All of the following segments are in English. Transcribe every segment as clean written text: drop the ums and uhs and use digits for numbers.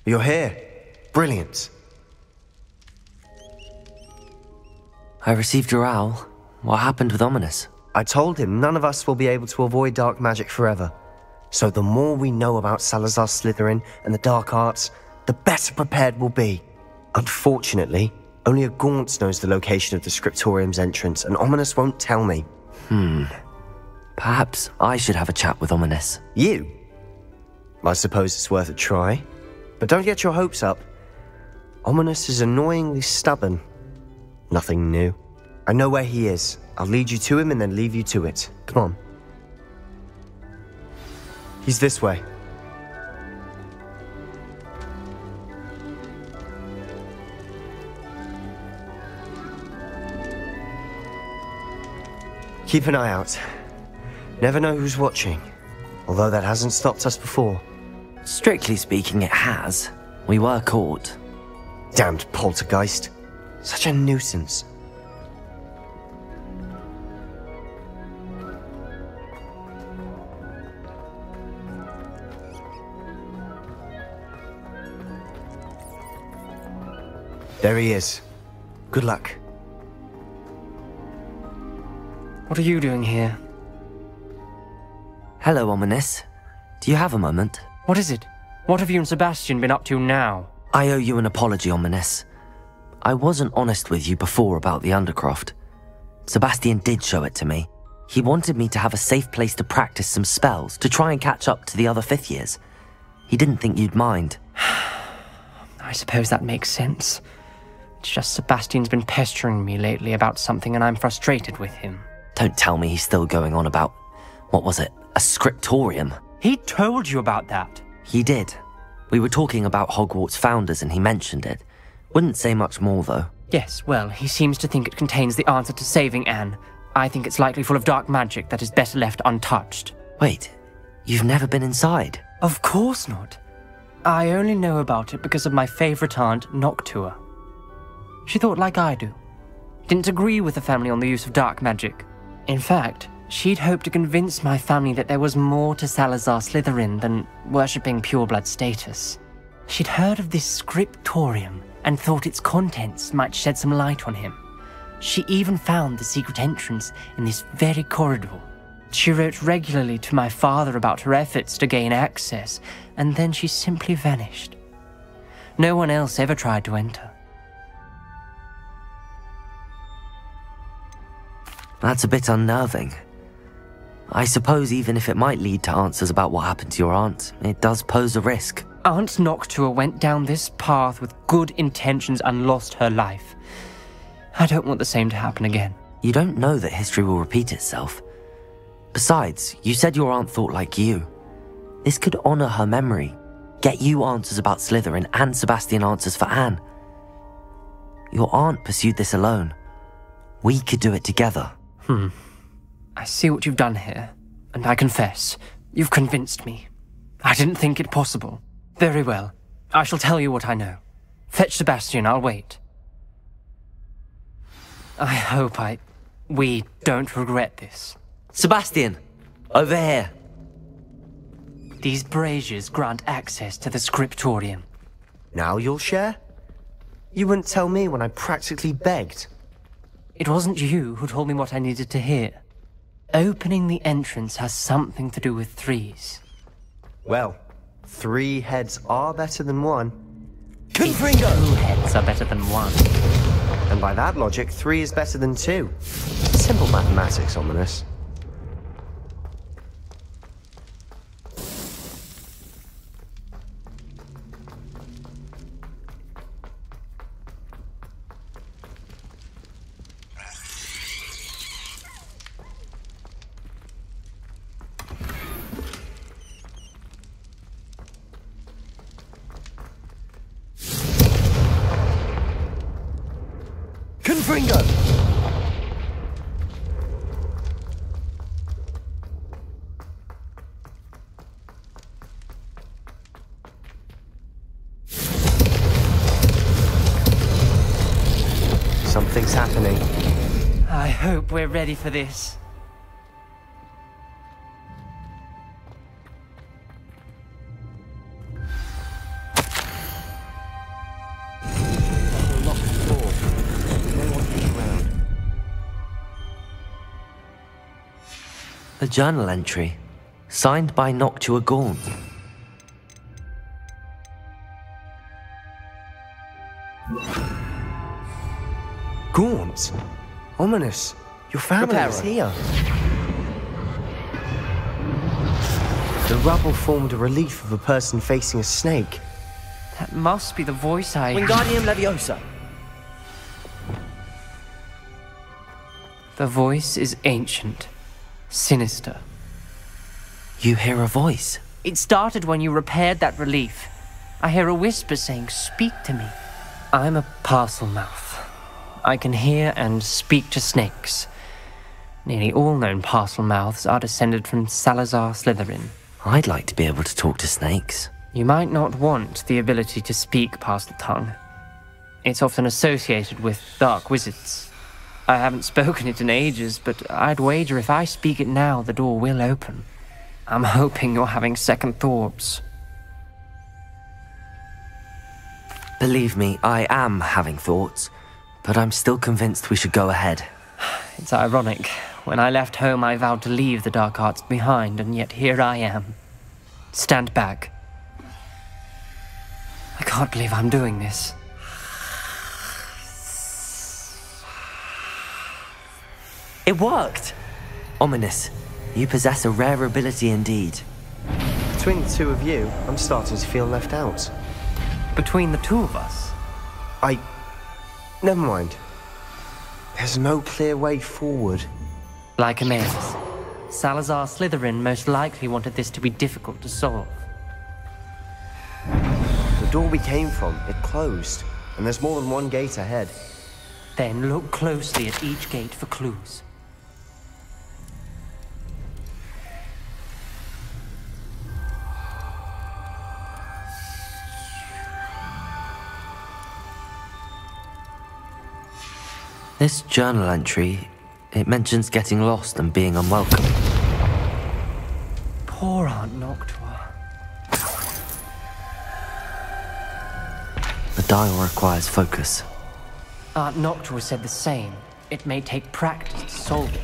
You're here. Brilliant. I received your owl. What happened with Ominous? I told him none of us will be able to avoid dark magic forever. So the more we know about Salazar Slytherin and the dark arts, the better prepared we'll be. Unfortunately, only a Gaunt knows the location of the Scriptorium's entrance, and Ominous won't tell me. Perhaps I should have a chat with Ominous. You? I suppose it's worth a try. But don't get your hopes up. Ominous is annoyingly stubborn. Nothing new. I know where he is. I'll lead you to him and then leave you to it. Come on. He's this way. Keep an eye out. Never know who's watching. Although that hasn't stopped us before. Strictly speaking, it has. We were caught. Damned poltergeist. Such a nuisance. There he is. Good luck. What are you doing here? Hello, Ominous. Do you have a moment? What is it? What have you and Sebastian been up to now? I owe you an apology, Ominous. I wasn't honest with you before about the Undercroft. Sebastian did show it to me. He wanted me to have a safe place to practice some spells to try and catch up to the other 5th years. He didn't think you'd mind. I suppose that makes sense. It's just Sebastian's been pestering me lately about something and I'm frustrated with him. Don't tell me he's still going on about, what was it, a scriptorium? He told you about that. He did. We were talking about Hogwarts founders and he mentioned it. Wouldn't say much more though. Yes, well, he seems to think it contains the answer to saving Anne. I think it's likely full of dark magic that is better left untouched. Wait, you've never been inside? Of course not. I only know about it because of my favourite aunt, Noctua. She thought like I do. Didn't agree with the family on the use of dark magic. In fact, she'd hoped to convince my family that there was more to Salazar Slytherin than worshipping pureblood status. She'd heard of this scriptorium and thought its contents might shed some light on him. She even found the secret entrance in this very corridor. She wrote regularly to my father about her efforts to gain access, and then she simply vanished. No one else ever tried to enter. That's a bit unnerving. I suppose even if it might lead to answers about what happened to your aunt, it does pose a risk. Aunt Noctua went down this path with good intentions and lost her life. I don't want the same to happen again. You don't know that history will repeat itself. Besides, you said your aunt thought like you. This could honor her memory, get you answers about Slytherin and Sebastian answers for Anne. Your aunt pursued this alone. We could do it together. I see what you've done here, and I confess, you've convinced me. I didn't think it possible. Very well. I shall tell you what I know. Fetch Sebastian, I'll wait. I hope we don't regret this. Sebastian! Over here! These braziers grant access to the scriptorium. Now you'll share? You wouldn't tell me when I practically begged. It wasn't you who told me what I needed to hear. Opening the entrance has something to do with 3s. Well, 3 heads are better than 1. Confringo! 2 heads are better than 1. And by that logic, 3 is better than 2. Simple mathematics, Ominous. Confringo! Something's happening. I hope we're ready for this. A journal entry, signed by Noctua Gaunt. Gaunt? Ominous. Your family is here. The rubble formed a relief of a person facing a snake. That must be the voice I... Wingardium Leviosa. The voice is ancient, sinister. You hear a voice. It started when you repaired that relief. I hear a whisper saying, "Speak to me." I'm a parcel mouth. I can hear and speak to snakes. Nearly all known parcel mouths are descended from Salazar Slytherin. I'd like to be able to talk to snakes. You might not want the ability to speak parcel tongue. It's often associated with dark wizards. I haven't spoken it in ages, but I'd wager if I speak it now, the door will open. I'm hoping you're having second thoughts. Believe me, I am having thoughts, but I'm still convinced we should go ahead. It's ironic. When I left home, I vowed to leave the dark arts behind, and yet here I am. Stand back. I can't believe I'm doing this. It worked! Ominous, you possess a rare ability indeed. Between the two of you, I'm starting to feel left out. Between the two of us? Never mind. There's no clear way forward. Like a maze. Salazar Slytherin most likely wanted this to be difficult to solve. The door we came from, it closed, and there's more than one gate ahead. Then look closely at each gate for clues. This journal entry, it mentions getting lost and being unwelcome. Poor Aunt Noctua. The dial requires focus. Aunt Noctua said the same. It may take practice to solve it.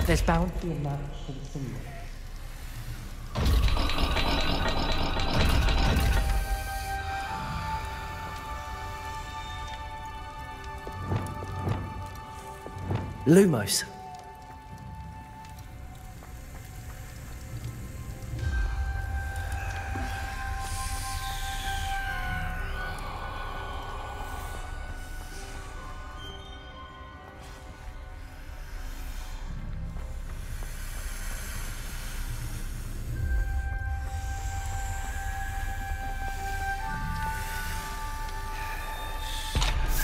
There's bound to be a match for the symbol. Lumos.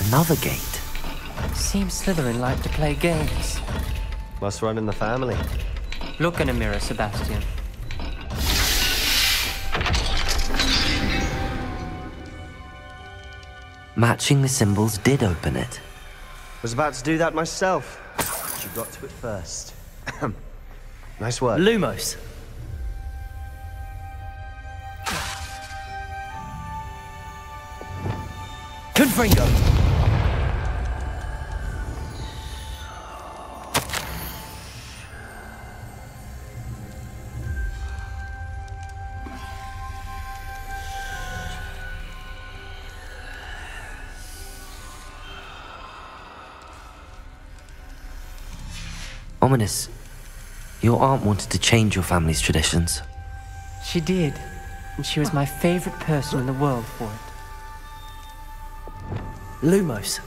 Another gate. Seems Slytherin like to play games. Must run in the family. Look in a mirror, Sebastian. Matching the symbols did open it. Was about to do that myself. But you got to it first. Nice work. Lumos. Confringo. Ominous, your aunt wanted to change your family's traditions. She did, and she was my favorite person in the world for it. Lumos.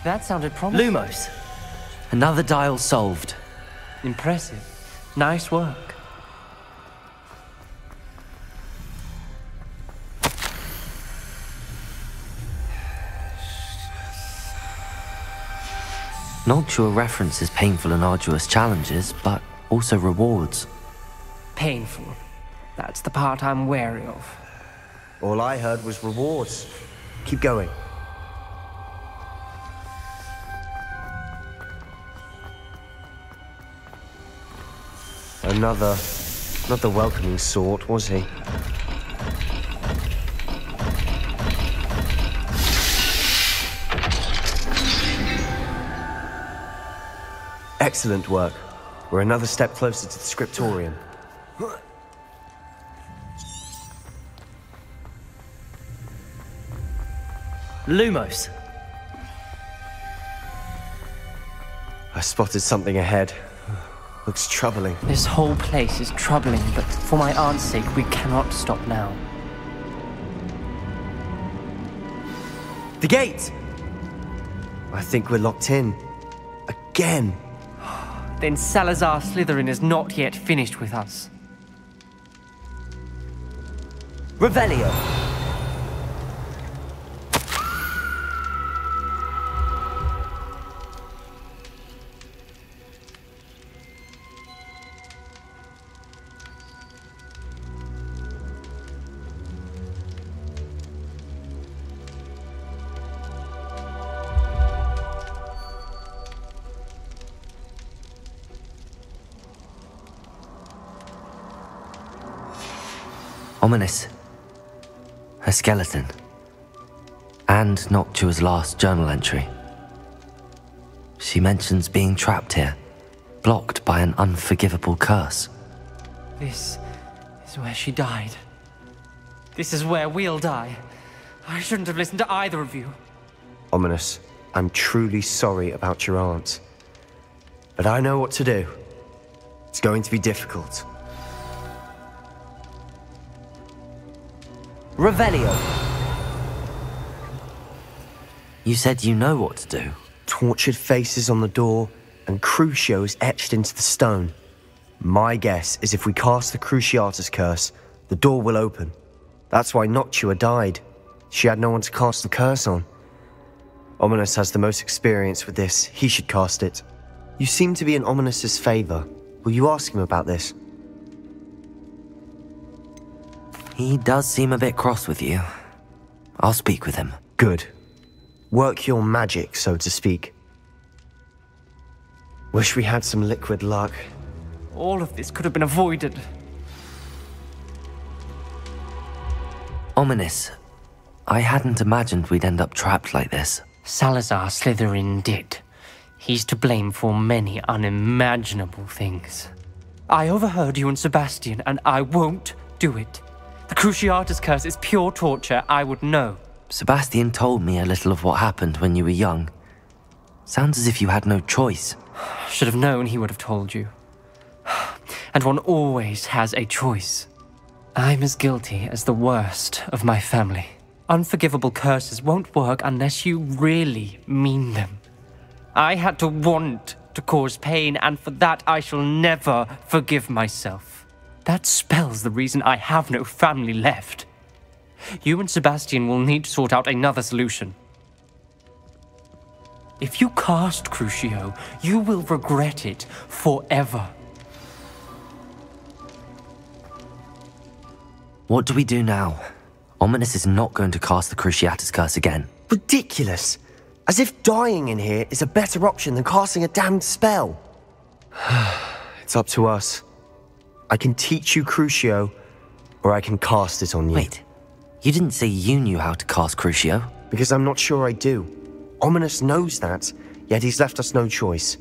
That sounded promising. Lumos. Another dial solved. Impressive. Nice work. Noctua references painful and arduous challenges, but also rewards. Painful. That's the part I'm wary of. All I heard was rewards. Keep going. Another... not the welcoming sort, was he? Excellent work. We're another step closer to the scriptorium. Lumos. I spotted something ahead. Looks troubling. This whole place is troubling, but for my aunt's sake, we cannot stop now. The gate! I think we're locked in. Again. Then Salazar Slytherin is not yet finished with us. Revelio. Ominous. Her skeleton. And Noctua's last journal entry. She mentions being trapped here, blocked by an unforgivable curse. This is where she died. This is where we'll die. I shouldn't have listened to either of you. Ominous, I'm truly sorry about your aunt. But I know what to do. It's going to be difficult. Revelio. You said you know what to do. Tortured faces on the door, and Crucios etched into the stone. My guess is if we cast the Cruciatus curse, the door will open. That's why Noctua died. She had no one to cast the curse on. Ominous has the most experience with this. He should cast it. You seem to be in Ominous's favor. Will you ask him about this? He does seem a bit cross with you. I'll speak with him. Good. Work your magic, so to speak. Wish we had some liquid luck. All of this could have been avoided. Ominous. I hadn't imagined we'd end up trapped like this. Salazar Slytherin did. He's to blame for many unimaginable things. I overheard you and Sebastian, and I won't do it. The Cruciatus curse is pure torture, I would know. Sebastian told me a little of what happened when you were young. Sounds as if you had no choice. Should have known he would have told you. And one always has a choice. I'm as guilty as the worst of my family. Unforgivable curses won't work unless you really mean them. I had to want to cause pain, and for that I shall never forgive myself. That spells the reason I have no family left. You and Sebastian will need to sort out another solution. If you cast Crucio, you will regret it forever. What do we do now? Ominous is not going to cast the Cruciatus curse again. Ridiculous! As if dying in here is a better option than casting a damned spell. It's up to us. I can teach you Crucio, or I can cast it on you. Wait, you didn't say you knew how to cast Crucio? Because I'm not sure I do. Ominous knows that, yet he's left us no choice.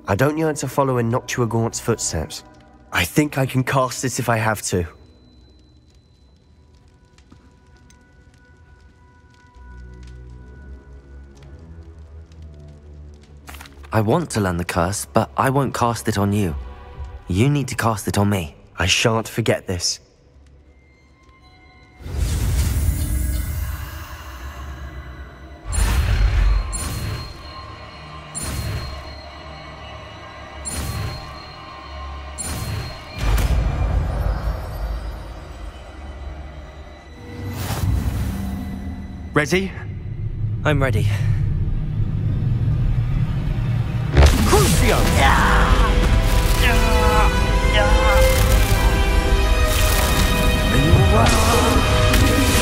I don't yearn to follow in Noctua Gaunt's footsteps. I think I can cast it if I have to. I want to learn the curse, but I won't cast it on you. You need to cast it on me. I shan't forget this. Ready? I'm ready. Crucio! Are you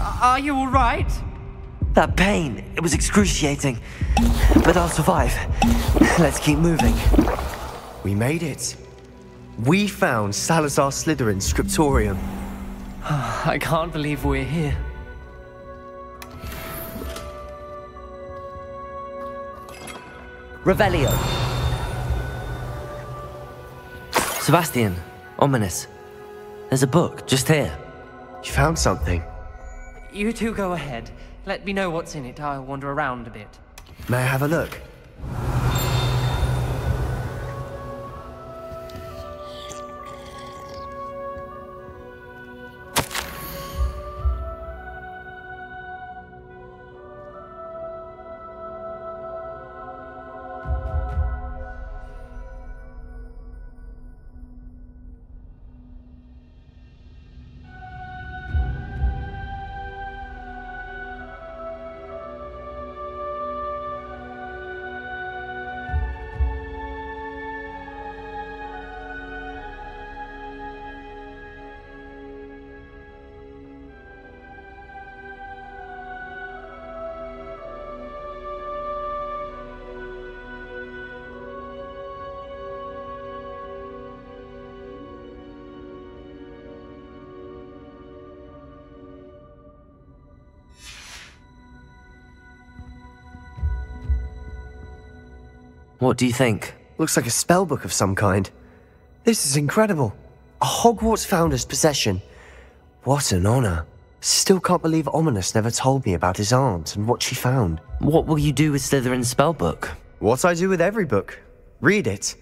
alright? Are you alright? That pain, it was excruciating. But I'll survive. Let's keep moving. We made it. We found Salazar Slytherin's scriptorium. I can't believe we're here. Revelio. Sebastian, ominous. There's a book just here. You found something. You two go ahead. Let me know what's in it. I'll wander around a bit. May I have a look? What do you think? Looks like a spellbook of some kind. This is incredible. A Hogwarts founder's possession. What an honor. Still can't believe Ominous never told me about his aunt and what she found. What will you do with Slytherin's spellbook? What I do with every book. Read it.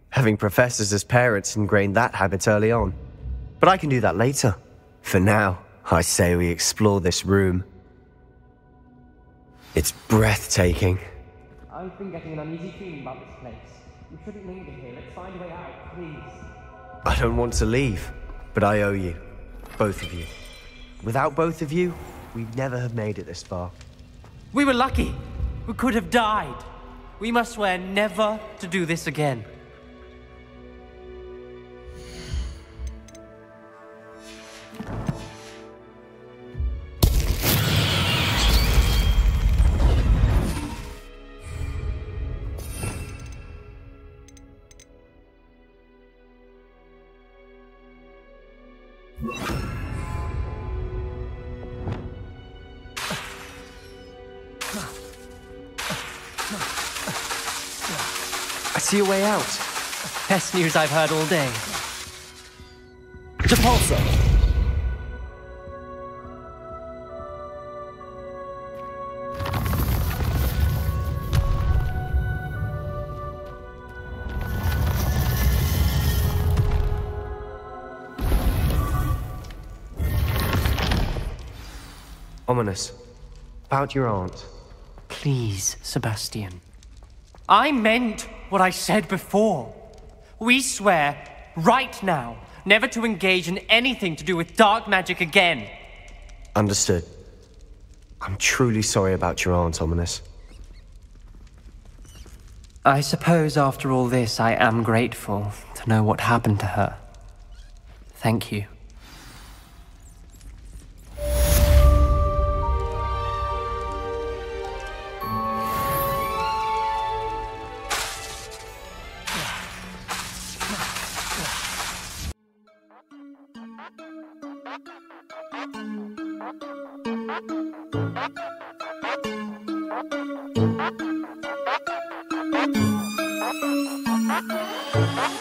Having professors as parents ingrained that habit early on. But I can do that later. For now, I say we explore this room. It's breathtaking. I've been getting an uneasy feeling about this place. We shouldn't linger here. Let's find a way out, please. I don't want to leave, but I owe you. Both of you. Without both of you, we'd never have made it this far. We were lucky. We could have died. We must swear never to do this again. I see a way out. Best news I've heard all day. Depulso. Ominous. About your aunt. Please, Sebastian. I meant what I said before. We swear, right now, never to engage in anything to do with dark magic again. Understood. I'm truly sorry about your aunt, Ominous. I suppose after all this, I am grateful to know what happened to her. Thank you. Thank you.